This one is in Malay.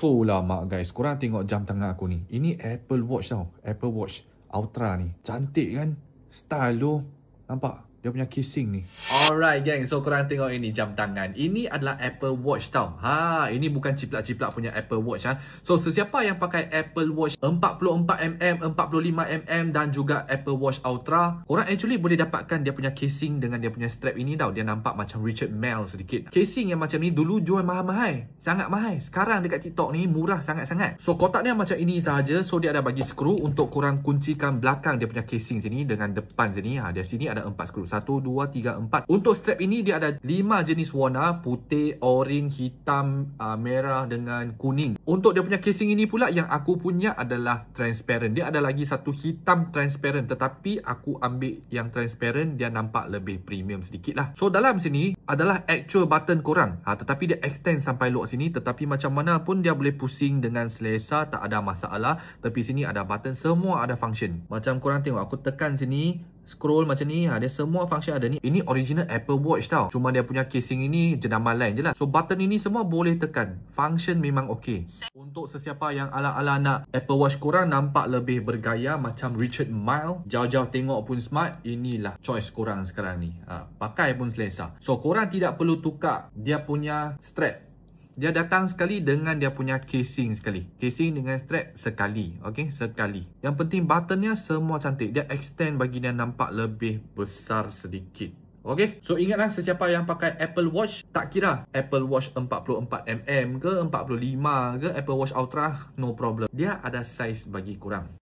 Full lah mak guys. Korang tengok jam tangan aku ni. Ini Apple Watch tau. Apple Watch Ultra ni. Cantik kan? Style tu. Nampak? Dia punya casing ni. Alright gang, so korang tengok ini jam tangan. Ini adalah Apple Watch tau. Ini bukan ciplak-ciplak punya Apple Watch So sesiapa yang pakai Apple Watch 44mm, 45mm dan juga Apple Watch Ultra, korang actually boleh dapatkan dia punya casing dengan dia punya strap ini tau. Dia nampak macam Richard Mille sedikit. Casing yang macam ni dulu jual mahal-mahal. Sangat mahal. Sekarang dekat TikTok ni murah sangat-sangat. So kotak dia macam ini sahaja. So dia ada bagi skru untuk korang kuncikan belakang dia punya casing sini dengan depan sini. Dia sini ada 4 skru. 1, 2, 3, 4. Untuk strap ini dia ada 5 jenis warna. Putih, orange, hitam, merah dengan kuning. Untuk dia punya casing ini pula yang aku punya adalah transparent. Dia ada lagi satu hitam transparent. Tetapi aku ambil yang transparent. Dia nampak lebih premium sedikit lah. So dalam sini adalah actual button korang. Tetapi dia extend sampai luar sini. Tetapi macam mana pun dia boleh pusing dengan selesa. Tak ada masalah. Tapi sini ada button. Semua ada function. Macam korang tengok aku tekan sini. Scroll macam ni, dia semua function ada ni. Ini original Apple Watch tau. Cuma dia punya casing ini jenama lain je lah. So button ini semua boleh tekan. Function memang okey. Untuk sesiapa yang ala-ala nak Apple Watch korang nampak lebih bergaya macam Richard Mille, jauh-jauh tengok pun smart, inilah choice korang sekarang ni. Pakai pun selesa. So korang tidak perlu tukar dia punya strap. Dia datang sekali dengan dia punya casing sekali. Casing dengan strap sekali. Okay, sekali. Yang penting buttonnya semua cantik. Dia extend bagi dia nampak lebih besar sedikit. Okay, so ingatlah sesiapa yang pakai Apple Watch, tak kira Apple Watch 44mm ke 45 ke Apple Watch Ultra, no problem. Dia ada size bagi korang.